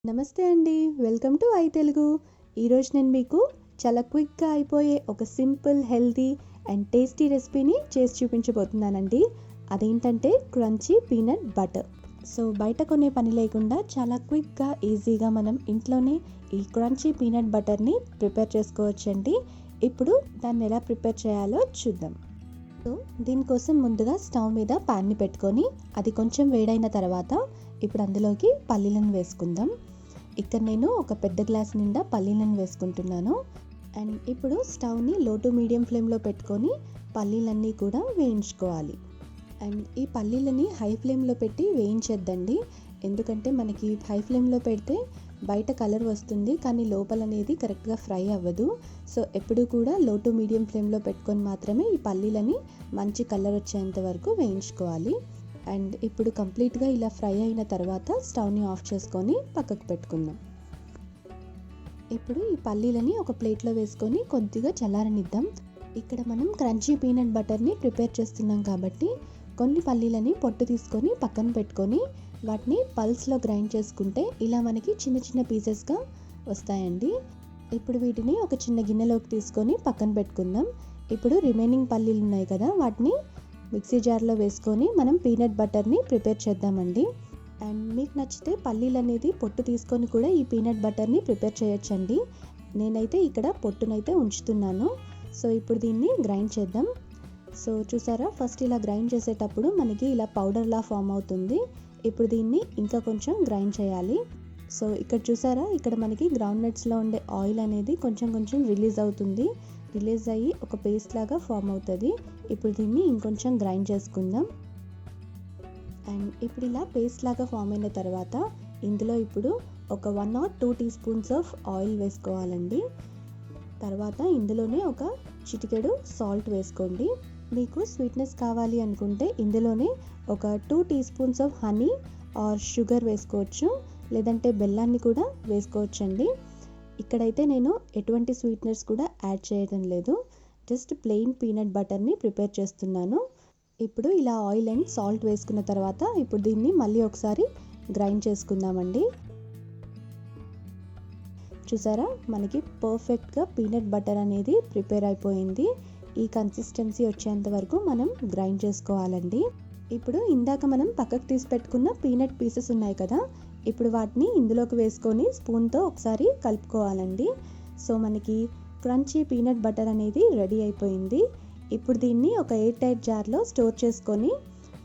నమస్తే అండి. Welcome to I Telugu. ఈరోజు నేను మీకు చాలా క్విక్గా అయిపోయే ఒక సింపుల్, హెల్తీ అండ్ టేస్టీ రెసిపీని చేసి చూపించబోతున్నానండి. అదేంటంటే క్రంచీ పీనట్ బటర్. సో బయట కొనే పని లేకుండా చాలా క్విక్గా, ఈజీగా మనం ఇంట్లోనే ఈ క్రంచీ పీనట్ బటర్ని ప్రిపేర్ చేసుకోవచ్చండి. ఇప్పుడు దాన్ని ఎలా ప్రిపేర్ చేయాలో చూద్దాం. సో దీనికోసం ముందుగా స్టవ్ మీద ప్యాన్ని పెట్టుకొని అది కొంచెం వేడైన తర్వాత ఇప్పుడు అందులోకి పల్లీలను వేసుకుందాం. ఇక్కడ నేను ఒక పెద్ద గ్లాస్ నిండా పల్లీలను వేసుకుంటున్నాను. అండ్ ఇప్పుడు స్టవ్ని లో టు మీడియం ఫ్లేమ్లో పెట్టుకొని పల్లీలన్నీ కూడా వేయించుకోవాలి. అండ్ ఈ పల్లీలని హై ఫ్లేమ్లో పెట్టి వేయించొద్దండి. ఎందుకంటే మనకి హై ఫ్లేమ్లో పెడితే బయట కలర్ వస్తుంది, కానీ లోపల అనేది కరెక్ట్గా ఫ్రై అవ్వదు. సో ఎప్పుడు కూడా లో టు మీడియం ఫ్లేమ్లో పెట్టుకొని మాత్రమే ఈ పల్లీలని మంచి కలర్ వచ్చేంత వరకు వేయించుకోవాలి. అండ్ ఇప్పుడు కంప్లీట్గా ఇలా ఫ్రై అయిన తర్వాత స్టవ్ని ఆఫ్ చేసుకొని పక్కకు పెట్టుకుందాం. ఇప్పుడు ఈ పల్లీలని ఒక ప్లేట్లో వేసుకొని కొద్దిగా చల్లారనిద్దాం. ఇక్కడ మనం క్రంచీ పీనట్ బటర్ని ప్రిపేర్ చేస్తున్నాం కాబట్టి కొన్ని పల్లీలని పొట్టు తీసుకొని పక్కన పెట్టుకొని వాటిని పల్స్లో గ్రైండ్ చేసుకుంటే ఇలా మనకి చిన్న చిన్న పీసెస్గా వస్తాయండి. ఇప్పుడు వీటిని ఒక చిన్న గిన్నెలోకి తీసుకొని పక్కన పెట్టుకుందాం. ఇప్పుడు రిమైనింగ్ పల్లీలు ఉన్నాయి కదా, వాటిని మిక్సీ జార్లో వేసుకొని మనం పీనట్ బటర్ని ప్రిపేర్ చేద్దామండి. అండ్ మీకు నచ్చితే పల్లీలు అనేది పొట్టు తీసుకొని కూడా ఈ పీనట్ బటర్ని ప్రిపేర్ చేయొచ్చండి. నేనైతే ఇక్కడ పొట్టునైతే ఉంచుతున్నాను. సో ఇప్పుడు దీన్ని గ్రైండ్ చేద్దాం. సో చూసారా, ఫస్ట్ ఇలా గ్రైండ్ చేసేటప్పుడు మనకి ఇలా పౌడర్లా ఫామ్ అవుతుంది. ఇప్పుడు దీన్ని ఇంకా కొంచెం గ్రైండ్ చేయాలి. సో ఇక్కడ చూసారా, ఇక్కడ మనకి గ్రౌండ్ నట్స్లో ఉండే ఆయిల్ అనేది కొంచెం కొంచెం రిలీజ్ అవుతుంది. రిలీజ్ అయ్యి ఒక పేస్ట్ లాగా ఫామ్ అవుతుంది. ఇప్పుడు దీన్ని ఇంకొంచెం గ్రైండ్ చేసుకుందాం. అండ్ ఇప్పుడు ఇలా పేస్ట్ లాగా ఫామ్ అయిన తర్వాత ఇందులో ఇప్పుడు ఒక 1 or 2 teaspoons ఆఫ్ ఆయిల్ వేసుకోవాలండి. తర్వాత ఇందులోనే ఒక చిటికెడు సాల్ట్ వేసుకోండి. మీకు స్వీట్నెస్ కావాలి అనుకుంటే ఇందులోనే ఒక 2 teaspoons of honey or sugar వేసుకోవచ్చు, లేదంటే బెల్లాన్ని కూడా వేసుకోవచ్చండి. ఇక్కడైతే నేను ఎటువంటి స్వీట్నెస్ కూడా యాడ్ చేయడం లేదు, జస్ట్ ప్లెయిన్ పీనట్ బటర్ని ప్రిపేర్ చేస్తున్నాను. ఇప్పుడు ఇలా ఆయిల్ అండ్ సాల్ట్ వేసుకున్న తర్వాత ఇప్పుడు దీన్ని మళ్ళీ ఒకసారి గ్రైండ్ చేసుకుందామండి. చూసారా, మనకి పర్ఫెక్ట్గా పీనట్ బటర్ అనేది ప్రిపేర్ అయిపోయింది. ఈ కన్సిస్టెన్సీ వచ్చేంత వరకు మనం గ్రైండ్ చేసుకోవాలండి. ఇప్పుడు ఇందాక మనం పక్కకు తీసి పెట్టుకున్న పీనట్ పీసెస్ ఉన్నాయి కదా, ఇప్పుడు వాటిని ఇందులోకి వేసుకొని స్పూన్తో ఒకసారి కలుపుకోవాలండి. సో మనకి క్రంచీ పీనట్ బటర్ అనేది రెడీ అయిపోయింది. ఇప్పుడు దీన్ని ఒక ఎయిర్ టైట్ జార్లో స్టోర్ చేసుకొని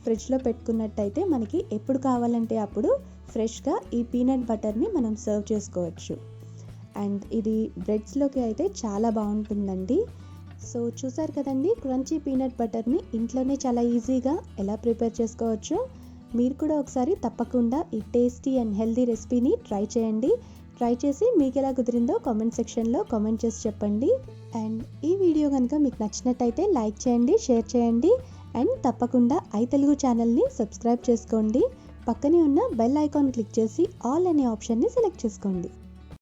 ఫ్రిడ్జ్లో పెట్టుకున్నట్టయితే మనకి ఎప్పుడు కావాలంటే అప్పుడు ఫ్రెష్గా ఈ పీనట్ బటర్ని మనం సర్వ్ చేసుకోవచ్చు. అండ్ ఇది బ్రెడ్స్లోకి అయితే చాలా బాగుంటుందండి. సో చూసారు కదండి, క్రంచీ పీనట్ బటర్ని ఇంట్లోనే చాలా ఈజీగా ఎలా ప్రిపేర్ చేసుకోవచ్చో. మీరు కూడా ఒకసారి తప్పకుండా ఈ టేస్టీ అండ్ హెల్తీ రెసిపీని ట్రై చేయండి. ట్రై చేసి మీకు ఎలా కుదిరిందో కామెంట్ సెక్షన్లో కామెంట్ చేసి చెప్పండి. అండ్ ఈ వీడియో కనుక మీకు నచ్చినట్టయితే లైక్ చేయండి, షేర్ చేయండి. అండ్ తప్పకుండా ఐ తెలుగు ఛానల్ని సబ్స్క్రైబ్ చేసుకోండి. పక్కనే ఉన్న బెల్ ఐకాన్ క్లిక్ చేసి ఆల్ అనే ఆప్షన్ని సెలెక్ట్ చేసుకోండి.